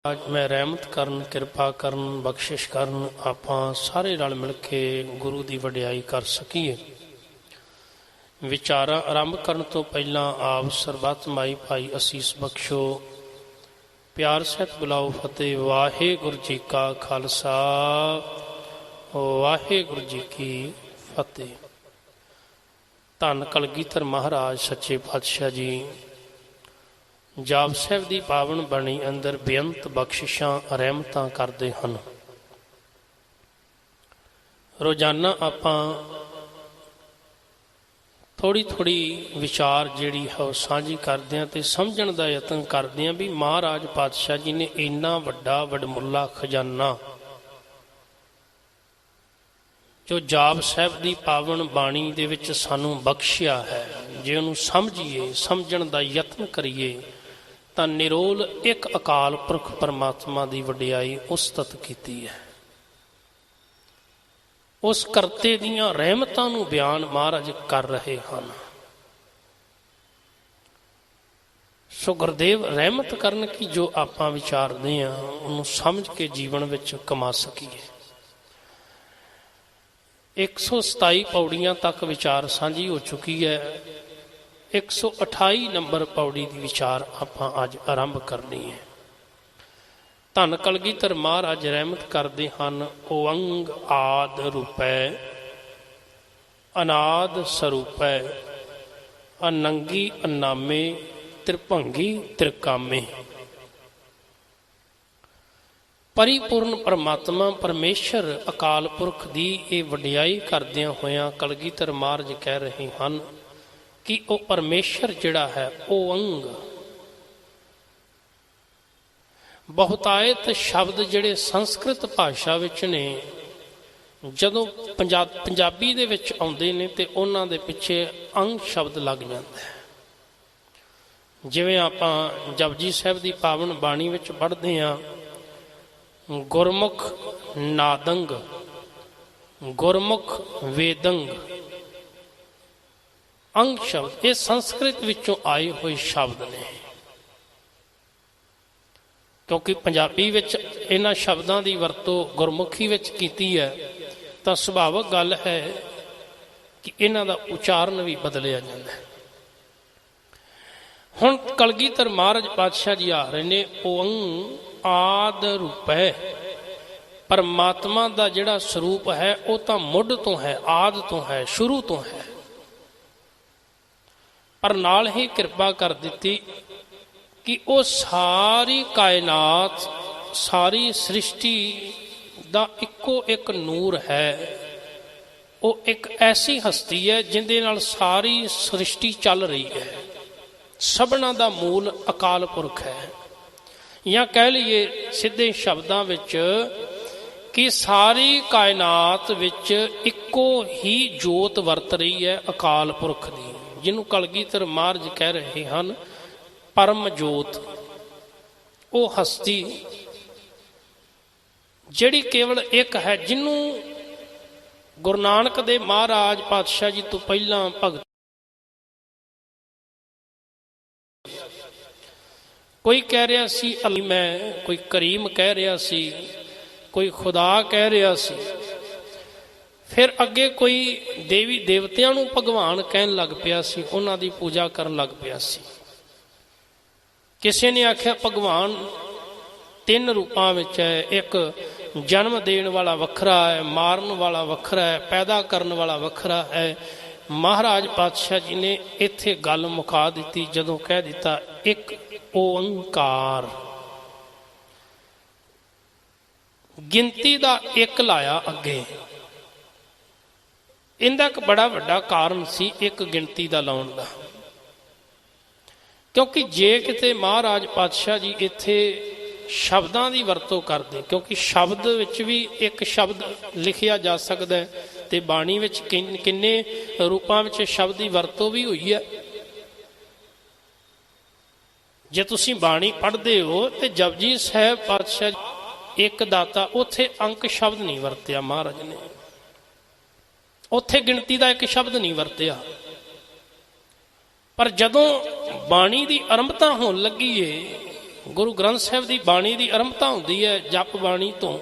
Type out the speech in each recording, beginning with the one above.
ਅੱਜ ਮੈਂ ਰਹਿਮਤ ਕਰਨ, ਕਿਰਪਾ ਕਰਨ, ਬਖਸ਼ਿਸ਼ ਕਰਨ, ਆਪਾਂ ਸਾਰੇ ਰਲ ਮਿਲ ਕੇ ਗੁਰੂ ਦੀ ਵਡਿਆਈ ਕਰ ਸਕੀਏ। ਵਿਚਾਰਾਂ ਆਰੰਭ ਕਰਨ ਤੋਂ ਪਹਿਲਾਂ ਆਪ ਸਰਬੱਤ ਮਾਈ ਭਾਈ ਅਸੀਸ ਬਖਸ਼ੋ। ਪਿਆਰ ਸਹਿਤ ਬੁਲਾਓ ਫਤਿਹ। ਵਾਹਿਗੁਰੂ ਜੀ ਕਾ ਖਾਲਸਾ, ਵਾਹਿਗੁਰੂ ਜੀ ਕੀ ਫਤਿਹ। ਧੰਨ ਕਲਗੀਧਰ ਮਹਾਰਾਜ ਸੱਚੇ ਪਾਤਸ਼ਾਹ ਜੀ ਜਾਪ ਸਾਹਿਬ ਦੀ ਪਾਵਨ ਬਾਣੀ ਅੰਦਰ ਬੇਅੰਤ ਬਖਸ਼ਿਸ਼ਾਂ ਰਹਿਮਤਾਂ ਕਰਦੇ ਹਨ। ਰੋਜ਼ਾਨਾ ਆਪਾਂ ਥੋੜ੍ਹੀ ਵਿਚਾਰ ਜਿਹੜੀ ਹੈ ਉਹ ਸਾਂਝੀ ਕਰਦੇ ਹਾਂ ਅਤੇ ਸਮਝਣ ਦਾ ਯਤਨ ਕਰਦੇ ਹਾਂ ਵੀ ਮਹਾਰਾਜ ਪਾਤਸ਼ਾਹ ਜੀ ਨੇ ਇੰਨਾ ਵੱਡਾ ਵਡਮੁੱਲਾ ਖਜ਼ਾਨਾ ਜੋ ਜਾਪ ਸਾਹਿਬ ਦੀ ਪਾਵਨ ਬਾਣੀ ਦੇ ਵਿੱਚ ਸਾਨੂੰ ਬਖਸ਼ਿਆ ਹੈ, ਜੇ ਉਹਨੂੰ ਸਮਝੀਏ, ਸਮਝਣ ਦਾ ਯਤਨ ਕਰੀਏ ਤਾਂ ਨਿਰੋਲ ਇੱਕ ਅਕਾਲ ਪੁਰਖ ਪਰਮਾਤਮਾ ਦੀ ਵਡਿਆਈ ਉਸਤਤ ਕੀਤੀ ਹੈ। ਉਸ ਕਰਤੇ ਦੀਆਂ ਰਹਿਮਤਾਂ ਨੂੰ ਬਿਆਨ ਮਹਾਰਾਜ ਕਰ ਰਹੇ ਹਨ। ਸੋ ਗੁਰਦੇਵ ਰਹਿਮਤ ਕਰਨ ਕਿ ਜੋ ਆਪਾਂ ਵਿਚਾਰਦੇ ਹਾਂ ਉਹਨੂੰ ਸਮਝ ਕੇ ਜੀਵਨ ਵਿੱਚ ਕਮਾ ਸਕੀਏ। 127 ਪੌੜੀਆਂ ਤੱਕ ਵਿਚਾਰ ਸਾਂਝੀ ਹੋ ਚੁੱਕੀ ਹੈ। 128 ਨੰਬਰ ਪੌੜੀ ਦੀ ਵਿਚਾਰ ਆਪਾਂ ਅੱਜ ਆਰੰਭ ਕਰਨੀ ਹੈ। ਧੰਨ ਕਲਗੀਧਰ ਮਹਾਰਾਜ ਰਹਿਮਤ ਕਰਦੇ ਹਨ। ਓੰਗ ਆਦ ਰੂਪੈ ਅਨਾਦ ਸਰੂਪੈ ਅਨੰਗੀ ਅਨਾਮੇ ਤ੍ਰਿਭੰਗੀ ਤ੍ਰਿਕਾਮੇ। ਪਰਿਪੂਰਨ ਪਰਮਾਤਮਾ ਪਰਮੇਸ਼ਰ ਅਕਾਲ ਪੁਰਖ ਦੀ ਇਹ ਵਡਿਆਈ ਕਰਦਿਆਂ ਹੋਇਆਂ ਕਲਗੀਧਰ ਮਹਾਰਾਜ ਕਹਿ ਰਹੇ ਹਨ ਕਿ ਉਹ ਪਰਮੇਸ਼ਰ ਜਿਹੜਾ ਹੈ ਉਹ ਅੰਗ ਬਹੁਤਾਇਤ ਸ਼ਬਦ ਜਿਹੜੇ ਸੰਸਕ੍ਰਿਤ ਭਾਸ਼ਾ ਵਿੱਚ ਨੇ ਜਦੋਂ ਪੰਜਾਬੀ ਦੇ ਵਿੱਚ ਆਉਂਦੇ ਨੇ ਤੇ ਉਹਨਾਂ ਦੇ ਪਿੱਛੇ ਅੰਗ ਸ਼ਬਦ ਲੱਗ ਜਾਂਦਾ ਹੈ। ਜਿਵੇਂ ਆਪਾਂ ਜਪਜੀ ਸਾਹਿਬ ਦੀ ਪਾਵਨ ਬਾਣੀ ਵਿੱਚ ਪੜ੍ਹਦੇ ਹਾਂ, ਗੁਰਮੁਖ ਨਾਦੰਗ, ਗੁਰਮੁਖ ਵੇਦੰਗ। ਅੰਗ ਸ਼ਬਦ ਇਹ ਸੰਸਕ੍ਰਿਤ ਵਿੱਚੋਂ ਆਏ ਹੋਏ ਸ਼ਬਦ ਨੇ, ਕਿਉਂਕਿ ਪੰਜਾਬੀ ਵਿੱਚ ਇਹਨਾਂ ਸ਼ਬਦਾਂ ਦੀ ਵਰਤੋਂ ਗੁਰਮੁਖੀ ਵਿੱਚ ਕੀਤੀ ਹੈ ਤਾਂ ਸੁਭਾਵਿਕ ਗੱਲ ਹੈ ਕਿ ਇਹਨਾਂ ਦਾ ਉਚਾਰਨ ਵੀ ਬਦਲਿਆ ਜਾਂਦਾ ਹੈ। ਹੁਣ ਕਲਗੀਧਰ ਮਹਾਰਾਜ ਪਾਤਸ਼ਾਹ ਜੀ ਆ ਰਹੇ ਨੇ। ਓੰਗ ਆਦ ਰੂਪੈ, ਪਰਮਾਤਮਾ ਦਾ ਜਿਹੜਾ ਸਰੂਪ ਹੈ ਉਹ ਤਾਂ ਮੁੱਢ ਤੋਂ ਹੈ, ਆਦ ਤੋਂ ਹੈ, ਸ਼ੁਰੂ ਤੋਂ ਹੈ, ਪਰ ਨਾਲ ਹੀ ਕਿਰਪਾ ਕਰ ਦਿੱਤੀ ਕਿ ਉਹ ਸਾਰੀ ਕਾਇਨਾਤ, ਸਾਰੀ ਸ੍ਰਿਸ਼ਟੀ ਦਾ ਇੱਕੋ ਇੱਕ ਨੂਰ ਹੈ। ਉਹ ਇੱਕ ਐਸੀ ਹਸਤੀ ਹੈ ਜਿਹਦੇ ਨਾਲ ਸਾਰੀ ਸ੍ਰਿਸ਼ਟੀ ਚੱਲ ਰਹੀ ਹੈ। ਸਭਨਾਂ ਦਾ ਮੂਲ ਅਕਾਲ ਪੁਰਖ ਹੈ, ਜਾਂ ਕਹਿ ਲਈਏ ਸਿੱਧੇ ਸ਼ਬਦਾਂ ਵਿੱਚ ਕਿ ਸਾਰੀ ਕਾਇਨਾਤ ਵਿੱਚ ਇੱਕੋ ਹੀ ਜੋਤ ਵਰਤ ਰਹੀ ਹੈ ਅਕਾਲ ਪੁਰਖ ਦੀ, ਜਿਹਨੂੰ ਕਲਗੀਧਰ ਮਹਾਰਾਜ ਕਹਿ ਰਹੇ ਹਨ ਪਰਮ ਜੋਤ। ਉਹ ਹਸਤੀ ਜਿਹੜੀ ਕੇਵਲ ਇੱਕ ਹੈ, ਜਿਹਨੂੰ ਗੁਰੂ ਨਾਨਕ ਦੇਵ ਮਹਾਰਾਜ ਪਾਤਸ਼ਾਹ ਜੀ ਤੋਂ ਪਹਿਲਾਂ ਭਗਤ ਕੋਈ ਕਹਿ ਰਿਹਾ ਸੀ ਮੈਂ, ਕੋਈ ਕਰੀਮ ਕਹਿ ਰਿਹਾ ਸੀ, ਕੋਈ ਖੁਦਾ ਕਹਿ ਰਿਹਾ ਸੀ, ਫਿਰ ਅੱਗੇ ਕੋਈ ਦੇਵੀ ਦੇਵਤਿਆਂ ਨੂੰ ਭਗਵਾਨ ਕਹਿਣ ਲੱਗ ਪਿਆ ਸੀ, ਉਹਨਾਂ ਦੀ ਪੂਜਾ ਕਰਨ ਲੱਗ ਪਿਆ ਸੀ। ਕਿਸੇ ਨੇ ਆਖਿਆ ਭਗਵਾਨ 3 ਰੂਪਾਂ ਵਿੱਚ ਹੈ, ਇੱਕ ਜਨਮ ਦੇਣ ਵਾਲਾ ਵੱਖਰਾ ਹੈ, ਮਾਰਨ ਵਾਲਾ ਵੱਖਰਾ ਹੈ, ਪੈਦਾ ਕਰਨ ਵਾਲਾ ਵੱਖਰਾ ਹੈ। ਮਹਾਰਾਜ ਪਾਤਸ਼ਾਹ ਜੀ ਨੇ ਇੱਥੇ ਗੱਲ ਮੁਕਾ ਦਿੱਤੀ ਜਦੋਂ ਕਹਿ ਦਿੱਤਾ ਇੱਕ ਓੰਕਾਰ। ਗਿਣਤੀ ਦਾ ਇੱਕ ਲਾਇਆ ਅੱਗੇ। ਇਹਦਾ ਇੱਕ ਬੜਾ ਵੱਡਾ ਕਾਰਨ ਸੀ ਇੱਕ ਗਿਣਤੀ ਦਾ ਲਾਉਣ ਦਾ, ਕਿਉਂਕਿ ਜੇ ਕਿਤੇ ਮਹਾਰਾਜ ਪਾਤਸ਼ਾਹ ਜੀ ਇੱਥੇ ਸ਼ਬਦਾਂ ਦੀ ਵਰਤੋਂ ਕਰਦੇ, ਕਿਉਂਕਿ ਸ਼ਬਦ ਵਿੱਚ ਵੀ ਇੱਕ ਸ਼ਬਦ ਲਿਖਿਆ ਜਾ ਸਕਦਾ ਹੈ ਤੇ ਬਾਣੀ ਵਿੱਚ ਕਿੰਨੇ ਰੂਪਾਂ ਵਿੱਚ ਸ਼ਬਦ ਦੀ ਵਰਤੋਂ ਵੀ ਹੋਈ ਹੈ। ਜੇ ਤੁਸੀਂ ਬਾਣੀ ਪੜ੍ਹਦੇ ਹੋ ਤੇ ਜਪਜੀ ਸਾਹਿਬ ਪਾਤਸ਼ਾਹ ਇੱਕ ਦਾਤਾ, ਉੱਥੇ ਅੰਕ ਸ਼ਬਦ ਨਹੀਂ ਵਰਤਿਆ ਮਹਾਰਾਜ ਨੇ, ਉੱਥੇ ਗਿਣਤੀ ਦਾ ਇੱਕ ਸ਼ਬਦ ਨਹੀਂ ਵਰਤਿਆ। ਪਰ ਜਦੋਂ ਬਾਣੀ ਦੀ ਆਰੰਭਤਾ ਹੋਣ ਲੱਗੀ ਏ ਗੁਰੂ ਗ੍ਰੰਥ ਸਾਹਿਬ ਦੀ ਬਾਣੀ ਦੀ ਆਰੰਭਤਾ ਹੁੰਦੀ ਹੈ ਜਪ ਬਾਣੀ ਤੋਂ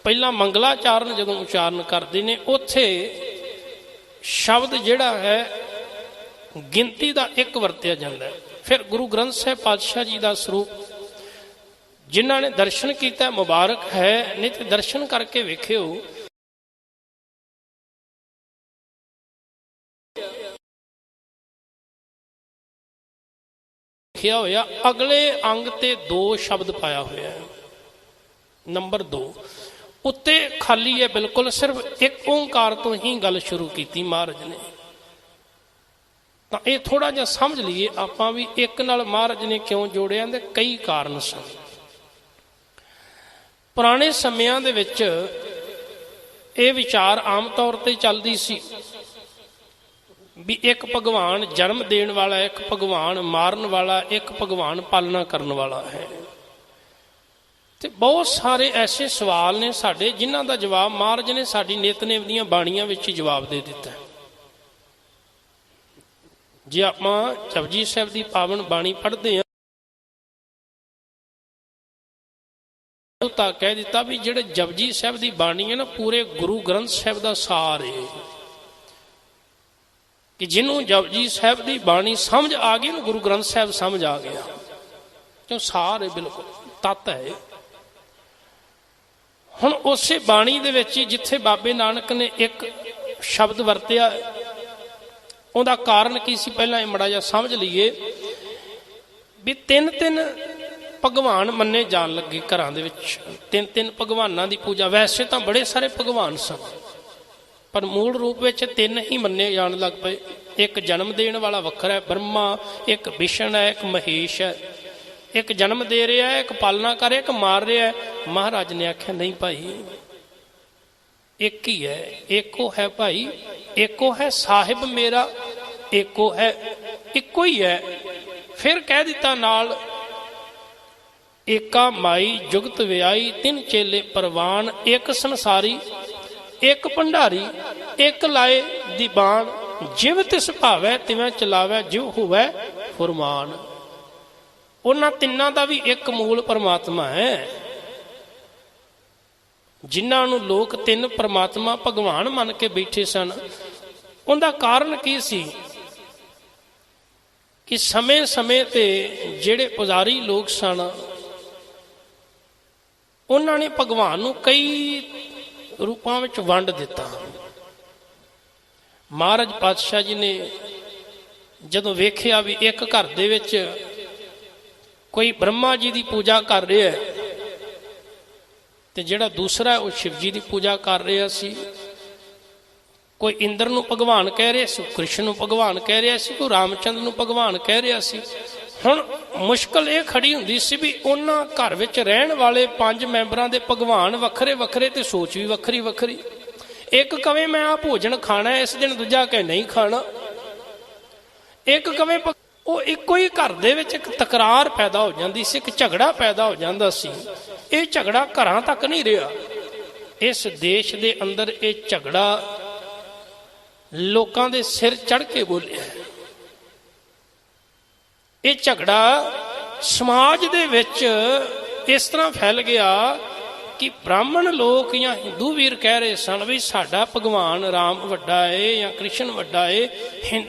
ਪਹਿਲਾਂ ਮੰਗਲਾਚਾਰਨ ਜਦੋਂ ਉਚਾਰਨ ਕਰਦੇ ਨੇ ਉੱਥੇ ਸ਼ਬਦ ਜਿਹੜਾ ਹੈ ਗਿਣਤੀ ਦਾ ਇੱਕ ਵਰਤਿਆ ਜਾਂਦਾ ਹੈ। ਫਿਰ ਗੁਰੂ ਗ੍ਰੰਥ ਸਾਹਿਬ ਪਾਤਸ਼ਾਹ ਜੀ ਦਾ ਸਰੂਪ ਜਿਨ੍ਹਾਂ ਨੇ ਦਰਸ਼ਨ ਕੀਤਾ ਮੁਬਾਰਕ ਹੈ, ਨਹੀਂ ਤੇ ਦਰਸ਼ਨ ਕਰਕੇ ਵੇਖਿਓ ਲਿਖਿਆ ਹੋਇਆ ਅਗਲੇ ਅੰਗ ਤੇ 2 ਸ਼ਬਦ ਪਾਇਆ ਹੋਇਆ ਹੈ। ਨੰਬਰ 2 ਉੱਤੇ ਖਾਲੀ ਹੈ ਬਿਲਕੁਲ, ਸਿਰਫ ਇੱਕ ਓਂਕਾਰ ਤੋਂ ਹੀ ਗੱਲ ਸ਼ੁਰੂ ਕੀਤੀ ਮਹਾਰਾਜ ਨੇ। ਤਾਂ ਇਹ ਥੋੜਾ ਜਿਹਾ ਸਮਝ ਲਈਏ ਆਪਾਂ ਵੀ ਇੱਕ ਨਾਲ ਮਹਾਰਾਜ ਨੇ ਕਿਉਂ ਜੋੜਿਆ, ਤੇ ਕਈ ਕਾਰਨ ਸਨ। ਪੁਰਾਣੇ ਸਮਿਆਂ ਦੇ ਵਿੱਚ ਇਹ ਵਿਚਾਰ ਆਮ ਤੌਰ ਤੇ ਚੱਲਦੀ ਸੀ ਵੀ ਇੱਕ ਭਗਵਾਨ ਜਨਮ ਦੇਣ ਵਾਲਾ, ਇੱਕ ਭਗਵਾਨ ਮਾਰਨ ਵਾਲਾ, ਇੱਕ ਭਗਵਾਨ ਪਾਲਣਾ ਕਰਨ ਵਾਲਾ ਹੈ। ਤੇ ਬਹੁਤ ਸਾਰੇ ਐਸੇ ਸਵਾਲ ਨੇ ਸਾਡੇ ਜਿਨ੍ਹਾਂ ਦਾ ਜਵਾਬ ਮਹਾਰਾਜ ਨੇ ਸਾਡੀ ਨਿਤਨੇਮ ਦੀਆਂ ਬਾਣੀਆਂ ਵਿੱਚ ਹੀ ਜਵਾਬ ਦੇ ਦਿੱਤਾ। ਜੇ ਆਪਾਂ ਜਪਜੀ ਸਾਹਿਬ ਦੀ ਪਾਵਨ ਬਾਣੀ ਪੜ੍ਹਦੇ ਹਾਂ ਤਾਂ ਕਹਿ ਦਿੱਤਾ ਵੀ ਜਿਹੜੇ ਜਪਜੀ ਸਾਹਿਬ ਦੀ ਬਾਣੀ ਹੈ ਨਾ ਪੂਰੇ ਗੁਰੂ ਗ੍ਰੰਥ ਸਾਹਿਬ ਦਾ ਸਾਰ ਹੈ, ਕਿ ਜਿਹਨੂੰ ਜਪਜੀ ਸਾਹਿਬ ਦੀ ਬਾਣੀ ਸਮਝ ਆ ਗਈ ਨਾ ਗੁਰੂ ਗ੍ਰੰਥ ਸਾਹਿਬ ਸਮਝ ਆ ਗਿਆ, ਕਿਉਂ ਸਾਰ ਹੈ ਬਿਲਕੁਲ ਤੱਤ ਹੈ। ਹੁਣ ਉਸੇ ਬਾਣੀ ਦੇ ਵਿੱਚ ਜਿੱਥੇ ਬਾਬੇ ਨਾਨਕ ਨੇ ਇੱਕ ਸ਼ਬਦ ਵਰਤਿਆ ਉਹਦਾ ਕਾਰਨ ਕੀ ਸੀ, ਪਹਿਲਾਂ ਇਹ ਮਾੜਾ ਜਿਹਾ ਸਮਝ ਲਈਏ ਵੀ 3 ਭਗਵਾਨ ਮੰਨੇ ਜਾਣ ਲੱਗੇ ਘਰਾਂ ਦੇ ਵਿੱਚ। 3 ਭਗਵਾਨਾਂ ਦੀ ਪੂਜਾ, ਵੈਸੇ ਤਾਂ ਬੜੇ ਸਾਰੇ ਭਗਵਾਨ ਸਨ ਪਰ ਮੂਲ ਰੂਪ ਵਿੱਚ 3 ਹੀ ਮੰਨੇ ਜਾਣ ਲੱਗ ਪਏ। ਇੱਕ ਜਨਮ ਦੇਣ ਵਾਲਾ ਵੱਖਰਾ ਹੈ ਬ੍ਰਹਮਾ, ਇੱਕ ਵਿਸ਼ਨ ਹੈ, ਇੱਕ ਮਹੇਸ਼ ਹੈ। ਇੱਕ ਜਨਮ ਦੇ ਰਿਹਾ ਹੈ, ਇੱਕ ਪਾਲਣਾ ਕਰ ਰਿਹਾ, ਇੱਕ ਮਾਰ ਰਿਹਾ ਹੈ। ਮਹਾਰਾਜ ਨੇ ਆਖਿਆ ਨਹੀਂ ਭਾਈ ਇੱਕ ਹੀ ਹੈ, ਏਕੋ ਹੈ ਭਾਈ, ਏਕੋ ਹੈ ਸਾਹਿਬ ਮੇਰਾ, ਏਕੋ ਹੈ, ਇੱਕੋ ਹੀ ਹੈ। ਫਿਰ ਕਹਿ ਦਿੱਤਾ ਨਾਲ ਏਕਾ ਮਾਈ ਜੁਗਤ ਵਿਆਈ, 3 ਚੇਲੇ ਪ੍ਰਵਾਨ, ਇੱਕ ਸੰਸਾਰੀ ਇੱਕ ਭੰਡਾਰੀ, ਇੱਕ ਲਾਏ ਦੀਵਾਨ, ਜਿਵ ਤਿਸ ਭਾਵੈ ਤਿਵੇਂ ਚਲਾਵੈ, ਜਿਵ ਹੋਵੈ ਫੁਰਮਾਨ। ਉਹਨਾਂ 3 ਦਾ ਵੀ ਇੱਕ ਮੂਲ ਪਰਮਾਤਮਾ ਹੈ। ਜਿਨ੍ਹਾਂ ਨੂੰ ਲੋਕ 3 ਪਰਮਾਤਮਾ ਭਗਵਾਨ ਮੰਨ ਕੇ ਬੈਠੇ ਸਨ, ਉਹਦਾ ਕਾਰਨ ਕੀ ਸੀ ਕਿ ਸਮੇਂ-ਸਮੇਂ ਤੇ ਜਿਹੜੇ ਪੁਜਾਰੀ ਲੋਕ ਸਨ ਉਹਨਾਂ ਨੇ ਭਗਵਾਨ ਨੂੰ ਕਈ ਰੂਪਾਂ ਵਿੱਚ ਵੰਡ ਦਿੱਤਾ। ਮਹਾਰਾਜ ਪਾਤਸ਼ਾਹ ਜੀ ਨੇ ਜਦੋਂ ਵੇਖਿਆ ਵੀ ਇੱਕ ਘਰ ਦੇ ਵਿੱਚ ਕੋਈ ਬ੍ਰਹਮਾ ਜੀ ਦੀ ਪੂਜਾ ਕਰ ਰਿਹਾ ਹੈ ਤੇ ਜਿਹੜਾ ਦੂਸਰਾ ਉਹ ਸ਼ਿਵ ਜੀ ਦੀ ਪੂਜਾ ਕਰ ਰਿਹਾ ਸੀ, ਕੋਈ ਇੰਦਰ ਨੂੰ ਭਗਵਾਨ ਕਹਿ ਰਿਹਾ ਸੀ, ਕ੍ਰਿਸ਼ਨ ਨੂੰ ਭਗਵਾਨ ਕਹਿ ਰਿਹਾ ਸੀ, ਕੋਈ ਰਾਮਚੰਦਰ ਨੂੰ ਭਗਵਾਨ ਕਹਿ ਰਿਹਾ ਸੀ। ਹੁਣ ਮੁਸ਼ਕਲ ਇਹ ਖੜੀ ਹੁੰਦੀ ਸੀ ਵੀ ਉਹਨਾਂ ਘਰ ਵਿੱਚ ਰਹਿਣ ਵਾਲੇ 5 ਮੈਂਬਰਾਂ ਦੇ ਭਗਵਾਨ ਵੱਖਰੇ ਵੱਖਰੇ ਤੇ ਸੋਚ ਵੀ ਵੱਖਰੀ ਵੱਖਰੀ। ਇੱਕ ਕਵੇ ਮੈਂ ਆਹ ਭੋਜਨ ਖਾਣਾ ਇਸ ਦਿਨ, ਦੂਜਾ ਕਹੇ ਨਹੀਂ ਖਾਣਾ। ਇੱਕ ਕਵੇ ਉਹ ਇੱਕੋ ਹੀ ਘਰ ਦੇ ਵਿੱਚ ਇੱਕ ਤਕਰਾਰ ਪੈਦਾ ਹੋ ਜਾਂਦੀ ਸੀ, ਇੱਕ ਝਗੜਾ ਪੈਦਾ ਹੋ ਜਾਂਦਾ ਸੀ। ਇਹ ਝਗੜਾ ਘਰਾਂ ਤੱਕ ਨਹੀਂ ਰਿਹਾ, ਇਸ ਦੇਸ਼ ਦੇ ਅੰਦਰ ਇਹ ਝਗੜਾ ਲੋਕਾਂ ਦੇ ਸਿਰ ਚੜ੍ਹ ਕੇ ਬੋਲਿਆ। ਇਹ ਝਗੜਾ ਸਮਾਜ ਦੇ ਵਿੱਚ ਇਸ ਤਰ੍ਹਾਂ ਫੈਲ ਗਿਆ ਕਿ ਬ੍ਰਾਹਮਣ ਲੋਕ ਜਾਂ ਹਿੰਦੂ ਵੀਰ ਕਹਿ ਰਹੇ ਸਨ ਵੀ ਸਾਡਾ ਭਗਵਾਨ ਰਾਮ ਵੱਡਾ ਹੈ ਜਾਂ ਕ੍ਰਿਸ਼ਨ ਵੱਡਾ ਹੈ।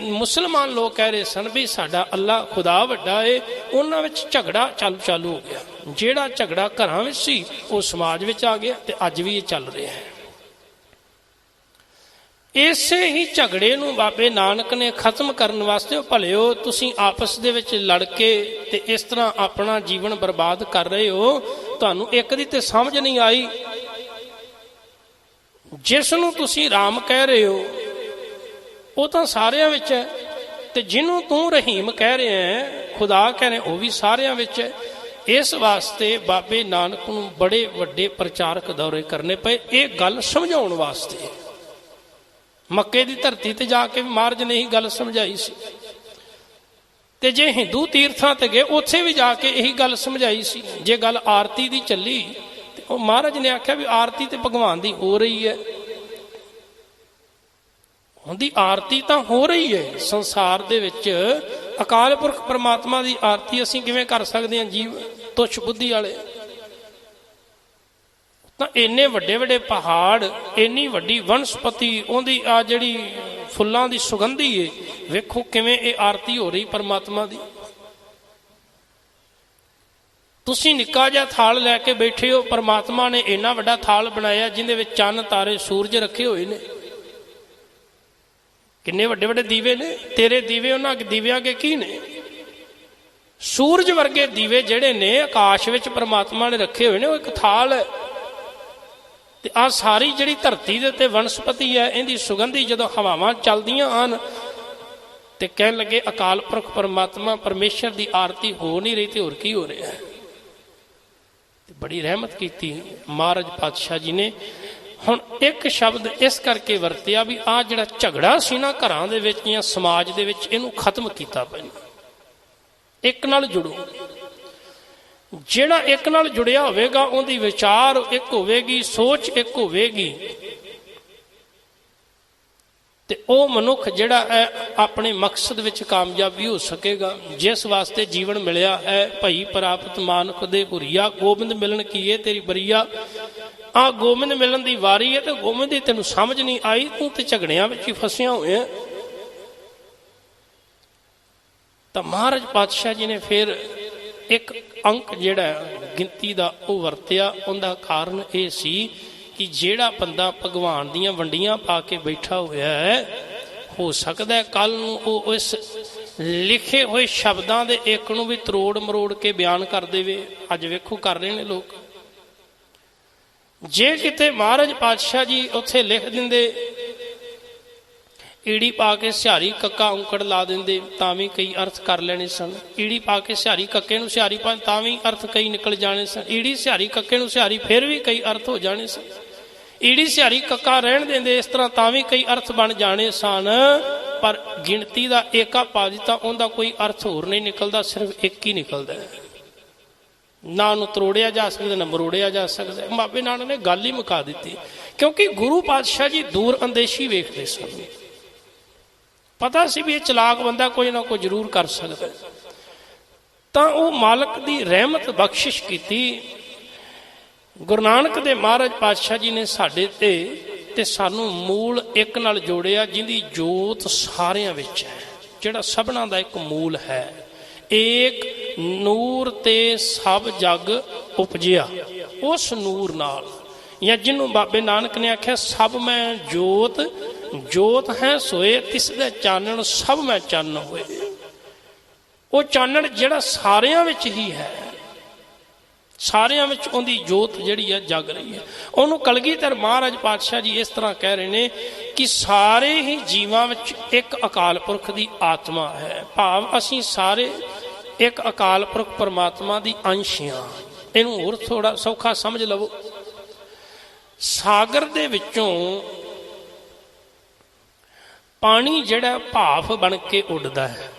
ਮੁਸਲਮਾਨ ਲੋਕ ਕਹਿ ਰਹੇ ਸਨ ਵੀ ਸਾਡਾ ਅੱਲਾ ਖੁਦਾ ਵੱਡਾ ਹੈ। ਉਹਨਾਂ ਵਿੱਚ ਝਗੜਾ ਚਾਲੂ ਹੋ ਗਿਆ। ਜਿਹੜਾ ਝਗੜਾ ਘਰਾਂ ਵਿੱਚ ਸੀ ਉਹ ਸਮਾਜ ਵਿੱਚ ਆ ਗਿਆ ਤੇ ਅੱਜ ਵੀ ਇਹ ਚੱਲ ਰਿਹਾ ਹੈ। ਇਸੇ ਹੀ ਝਗੜੇ ਨੂੰ ਬਾਬੇ ਨਾਨਕ ਨੇ ਖਤਮ ਕਰਨ ਵਾਸਤੇ, ਭਲਿਓ ਤੁਸੀਂ ਆਪਸ ਦੇ ਵਿੱਚ ਲੜ ਕੇ ਤੇ ਇਸ ਤਰ੍ਹਾਂ ਆਪਣਾ ਜੀਵਨ ਬਰਬਾਦ ਕਰ ਰਹੇ ਹੋ, ਤੁਹਾਨੂੰ ਇੱਕ ਦੀ ਤੇ ਸਮਝ ਨਹੀਂ ਆਈ। ਜਿਸ ਨੂੰ ਤੁਸੀਂ ਰਾਮ ਕਹਿ ਰਹੇ ਹੋ ਉਹ ਤਾਂ ਸਾਰਿਆਂ ਵਿੱਚ ਹੈ, ਤੇ ਜਿਹਨੂੰ ਤੂੰ ਰਹੀਮ ਕਹਿ ਰਿਹਾ ਹੈ, ਖੁਦਾ ਕਹਿ ਰਹੇ, ਉਹ ਵੀ ਸਾਰਿਆਂ ਵਿੱਚ ਹੈ। ਇਸ ਵਾਸਤੇ ਬਾਬੇ ਨਾਨਕ ਨੂੰ ਬੜੇ ਵੱਡੇ ਪ੍ਰਚਾਰਕ ਦੌਰੇ ਕਰਨੇ ਪਏ ਇਹ ਗੱਲ ਸਮਝਾਉਣ ਵਾਸਤੇ। ਮੱਕੇ ਦੀ ਧਰਤੀ ਤੇ ਜਾ ਕੇ ਮਹਾਰਾਜ ਨੇ ਇਹੀ ਗੱਲ ਸਮਝਾਈ ਸੀ, ਤੇ ਜੇ ਹਿੰਦੂ ਤੀਰਥਾਂ ਤੇ ਗਏ ਉੱਥੇ ਵੀ ਜਾ ਕੇ ਇਹੀ ਗੱਲ ਸਮਝਾਈ ਸੀ। ਜੇ ਗੱਲ ਆਰਤੀ ਦੀ ਚੱਲੀ ਤੇ ਉਹ ਮਹਾਰਾਜ ਨੇ ਆਖਿਆ ਵੀ ਆਰਤੀ ਤੇ ਭਗਵਾਨ ਦੀ ਹੋ ਰਹੀ ਹੈ, ਉਹਦੀ ਆਰਤੀ ਤਾਂ ਹੋ ਰਹੀ ਹੈ ਸੰਸਾਰ ਦੇ ਵਿੱਚ। ਅਕਾਲ ਪੁਰਖ ਪਰਮਾਤਮਾ ਦੀ ਆਰਤੀ ਅਸੀਂ ਕਿਵੇਂ ਕਰ ਸਕਦੇ ਹਾਂ ਜੀਵ? तुच्छ बुद्धि वाले। तो इन्ने वड्डे वड्डे पहाड़, इन्नी वड्डी वनस्पति, उहदी आ जिहड़ी फुल्लां दी सुगंधी है, वेखो किवें ये आरती हो रही परमात्मा दी। तुसीं निक्का जिहा थाल लैके बैठे हो, परमात्मा ने इन्ना वड्डा थाल बनाया जिहदे विच चंन तारे सूरज रखे हुए ने। किन्ने वड्डे वड्डे दीवे ने, तेरे दीवे उन्हां दीवियां अगे की ने? सूरज वर्गे दीवे जिहड़े ने आकाश विच परमात्मा ने रखे हुए ने, वो एक थाल है। ते आ सारी जिहड़ी धरती दे उत्ते वनस्पति है, इहदी सुगंधी जदों हवावां चलदियां हन ते कहण लगे अकाल पुरख परमात्मा परमेश्वर की आरती हो नहीं रही, तो होर की हो रहा है। बड़ी रहमत की महाराज पातशाह जी ने। हुण एक शब्द इस करके वरतिया भी आ जिहड़ा झगड़ा सी ना घरां दे विच जां समाज दे विच, इहनूं खत्म कीता पैंदा। एक नाल जुड़ो, जिहड़ा एक नाल जुड़िया होवेगा उहदी विचार एक होवेगी, सोच एक होवेगी, ते ओ मनुख जिहड़ा है अपने मकसद विच कामयाबी हो सकेगा। जिस वास्ते जीवन मिलिया है, भई प्राप्त मानक दे हुरिया, गोबिंद मिलन कीए तेरी बरिया। आ गोबिंद मिलन की वारी है, तो गोबिंद की तेनों समझ नहीं आई, तू तो झगड़ियां विच ही फसिया होया। तो महाराज पातशाह जी ने फिर एक अंक जिहड़ा गिनती का वो वरतिया। उनका कारण ये सी कि जिहड़ा बंदा भगवान दियां वंडियां पा के बैठा होया है, हो सकता है कल नूं इस लिखे हुए शब्दां दे एक नूं भी तरोड़ मरोड़ के बयान कर देवे। अज वेखो कर रहे हैं लोग। जे किते महाराज पातशाह जी उत्थे लिख दिंदे, ईड़ी पा के सिहारी कक्का औंकड़ ला देंदे, तां भी कई अर्थ कर लेने सन। ईड़ी पा के सिहारी कक्के नूं सिहारी पा, तां भी अर्थ कई निकल जाने सन। ईड़ी सिहारी कक्के नूं सिहारी, फिर भी कई अर्थ हो जाने सन। ईड़ी सिहारी कक्का रहण देंदे इस तरह, तां भी कई अर्थ बन जाने सन। पर गिणती का एका पा दिता, उनका कोई अर्थ होर नहीं निकलता, सिर्फ एक ही निकलता है। ना उन्होंने तरोड़िया जा सकता, ना मरोड़िया जा सकता। बाबे नानक ने गल ही मुका दी, क्योंकि गुरु पातशाह जी दूर अंदेशी वेखते सन। पता सी भी ये चलाक बंदा कोई ना कोई जरूर कर सकता। तो वो मालक की रहमत बख्शिश की। गुरु नानक दे महाराज पातशाह जी ने साडे ते सानू मूल एक नाल जोड़िया, जिंदी जोत सारियां विच है, जिहड़ा सबना दा एक मूल है। एक नूर ते सब जग उपजिया, उस नूर नाल, या जिन्हों बाबे नानक ने आख्या सब मैं जोत, जोत है सोए तिसदे चानण सब मैं चानण होए। वो चानण जिहड़ा सारियां विच ही है, सारियां विच उहदी जोत जिहड़ी है जग रही है। उहनूं कलगीधर महाराज पातशाह जी इस तरह कह रहे ने कि सारे ही जीवां विच एक अकाल पुरख दी आत्मा है। भाव असीं सारे एक अकाल पुरख परमात्मा दी अंश हां। इहनूं होर थोड़ा सौखा समझ लवो। सागर दे विचों पानी जिहड़ा भाफ बन के उड़दा है।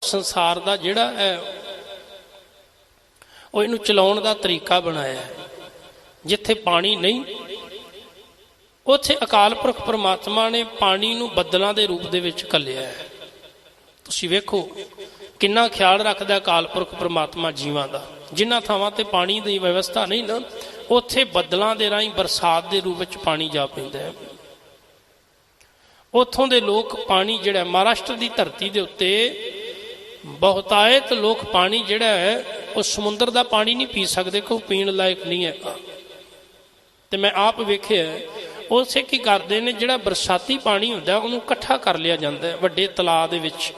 संसार का जिहड़ा है वो इनू चलाउण दा तरीका बनाया है। जिथे पानी नहीं, उत्थे अकाल पुरख परमात्मा ने पानी नू बदलों के रूप दे विच घल्लिया है। तुसीं वेखो किन्ना ख्याल रखदा अकाल पुरख परमात्मा जीवां दा। जिन्हां थावां ते पानी की व्यवस्था नहीं ना, उत्थे बदलों के राही बरसात के रूप में पानी जा पैंदा है। उत्थों दे लोग पानी जिहड़ा महाराष्ट्र की धरती के उत्ते बहुतायत लोग पानी जिहड़ा है वो समुद्र का पानी नहीं पी सकते, कोई पीण लायक नहीं है। तो मैं आप वेखिया उसे की करते हैं, जिहड़ा बरसाती पानी हुंदा उहनूं इकट्ठा कर लिया जाता है वड्डे तलाअ दे विच।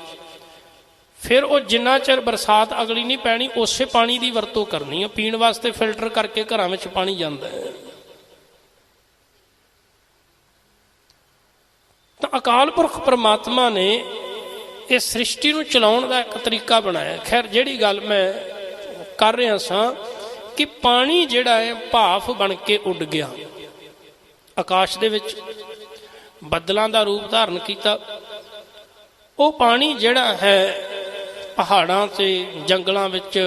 फिर वो जिन्ना चिर बरसात अगली नहीं पैनी उस पानी की वरतों करनी है। पीण वास्ते फिल्टर करके घरां विच पानी जाता है। तो अकाल पुरख परमात्मा ने इस सृष्टि को चलाउण दा एक तरीका बनाया। खैर जिहड़ी गल मैं कर रहा सा कि पानी जिहड़ा है भाफ बन के उड़ गया, आकाश दे विच बदलों का रूप धारण किया। वो पानी जिहड़ा है पहाड़ां ते जंगलों विच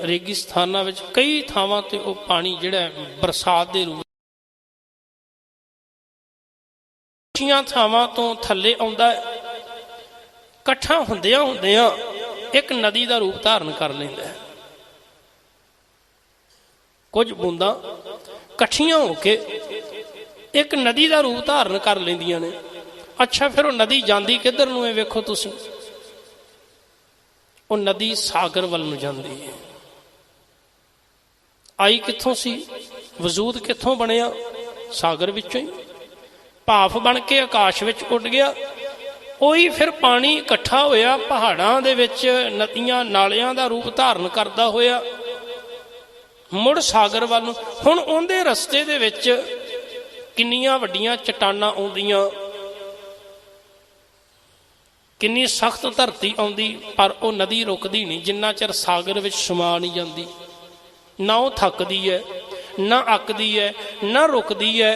रेगिस्तानां विच कई थावां ते वो पानी जिहड़ा बरसात के रूप थावां तो थल्ले आउंदा है। इकट्ठा हुंदियां हुंदियां एक नदी का रूप धारण कर लेंदा है। कुछ बूंदां कट्ठियां होके एक नदी का रूप धारण कर लेंदियां ने। अच्छा, फिर वो नदी जाती किधर नूं है? वेखो तुसीं, वो नदी सागर वल नूं जांदी है। आई कित्थों सी? वजूद कित्थों बनिया? सागर विचों ही। भाफ बन के आकाश विच उड़ गया। ਉਹੀ फिर पानी इकट्ठा होया पहाड़ां दे विच, नदियां नालियां दा रूप धारण करदा होया मुड़ सागर वाल नूं। हुण उहदे रस्ते दे विच किन्नियां वड्डियां चट्टानां आउंदियां, किन्नी सख्त धरती आउंदी, पर वो नदी रुकदी नहीं जिन्ना चिर सागर विच समा नहीं जांदी। ना वो थकदी है, ना अकदी है, ना रुकदी है,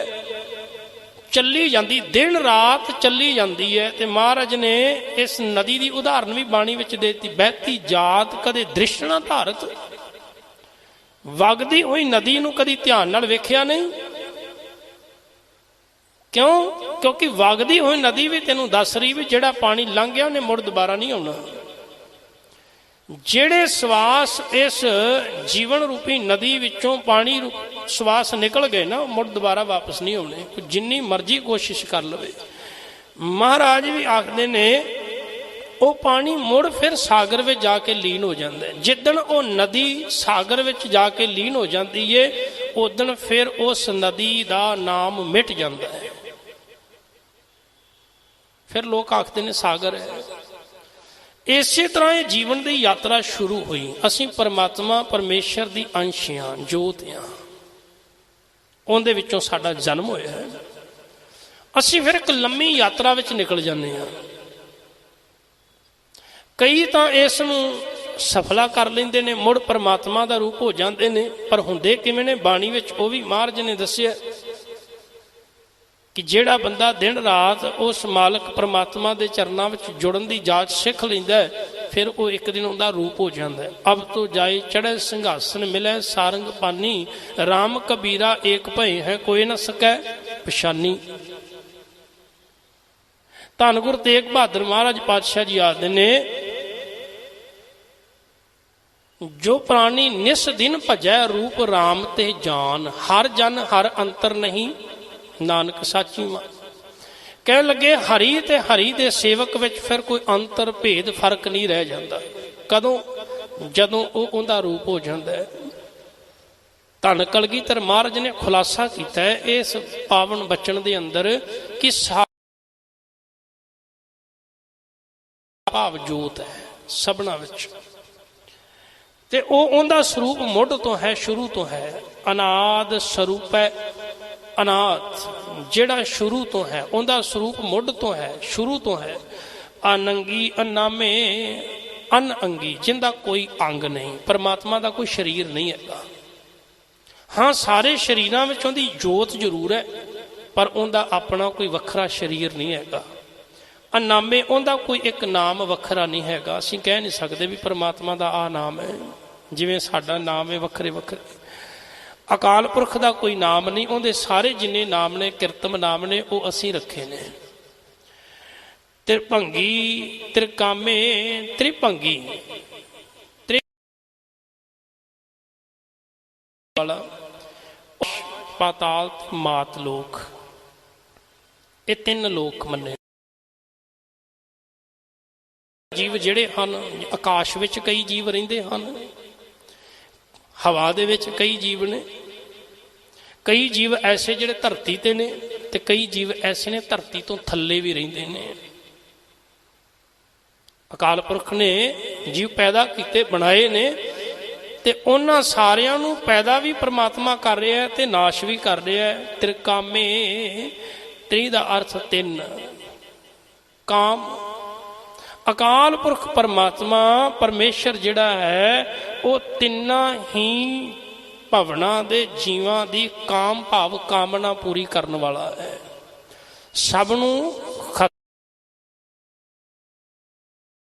चली जाती, दिन रात चली जाती है। तो महाराज ने इस नदी की उदाहरण भी बाणी विच देती। बहती जात कदे दृष्ट ना धारत, वगदी हुई नदी नूं कदी ध्यान नाल वेखिया नहीं। क्यों? क्योंकि वगदी हुई नदी भी तेनों दस रही भी जिहड़ा पानी लंघ गया उन्हें मुड़ दोबारा नहीं आउणा। ਜਿਹੜੇ ਸਵਾਸ इस जीवन रूपी नदी विचों पानी सवास निकल गए ना, मुड़ दोबारा वापस नहीं आने, जिन्नी मर्जी कोशिश कर लवे। महाराज भी आखते ने वो पानी मुड़ फिर सागर में जाके लीन हो जाता है। जिदन वो नदी सागर में जाके लीन हो जाती है, उदन फिर उस नदी का नाम मिट जाता है। फिर लोग आखते ने सागर है। इसे तरह ये जीवन की यात्रा शुरू हुई। असी परमात्मा परमेश्वर की अंश हाँ, जोत हाँ, उनदे विचों साडा जन्म होया है। असी फिर एक लंबी यात्रा विच निकल जाते हैं। कई तो इस नूं सफला कर लेंदे ने, मुड़ परमात्मा का रूप हो जाते हैं। पर हुंदे किवें ने? बाणी विच वो भी महाराज ने दस्सिया कि जिहड़ा बंदा दिन रात उस मालक परमात्मा के चरणों में जुड़न की जाच सीख लैंदा है, फिर वो एक दिन उनका रूप हो जाता है। अब तो जाए चढ़े सिंघासन मिले सारंग पानी, राम कबीरा एक भय है कोई न सकै पछानी। धन गुरु तेग बहादुर महाराज पातशाह जी आखते ने, जो प्राणी निस दिन भजै रूप राम ते जान, हर जन हर अंतर नहीं नानक साची मां। कह लगे हरी ते हरी दे सेवक विच फिर कोई अंतर भेद फर्क नहीं रह जाता। कदों? जदों वो उनका रूप हो जाता है। धन कलगीधर महाराज ने खुलासा किया है इस पावन बचन के अंदर कि भाव जोत है सबना विच, ते वो उनका स्वरूप मुढ़ तो है, शुरू तो है, अनाद स्वरूप है। अनाथ जिहड़ा शुरू तो है, उनका स्वरूप मुढ़ तो है, शुरू तो है। अनंगी अनामे अन अंगी, जिंदा कोई अंग नहीं। परमात्मा का कोई शरीर नहीं है। हाँ, सारे शरीरों में उनकी जोत जरूर है, पर उनका अपना कोई वखरा शरीर नहीं है। अनामे उनका कोई एक नाम वखरा नहीं है। असी कह नहीं सकते भी परमात्मा का आ नाम है, जिवें साडा नाम है वखरे वखरे। अकाल पुरख का कोई नाम नहीं, उनके सारे जिन्ने नाम ने किरतम नाम ने वो असी रखे ने। त्रिभंगी त्रिकामे त्रिभंगी पाताल मात लोक, ये तीन लोक मन्ने। जीव जिहड़े हन, आकाश विच कई जीव रहिंदे हन, हवा दे विच कई जीव ने, कई जीव ऐसे जिहड़े धरती ते ने, ते कई जीव ऐसे ने धरती तो थल्ले भी रहिंदे ने। अकाल पुरख ने जीव पैदा किते बनाए ने, ते उन्हां सारियां नूं पैदा भी परमात्मा कर रहा है ते नाश भी कर रहा है। त्रिकामे, त्रि दा अर्थ तीन, काम। अकाल पुरख परमात्मा परमेश्वर जिहड़ा है वो तिन्ना ही भवना दे जीवां दी काम भाव कामना पूरी करने वाला है। सबनों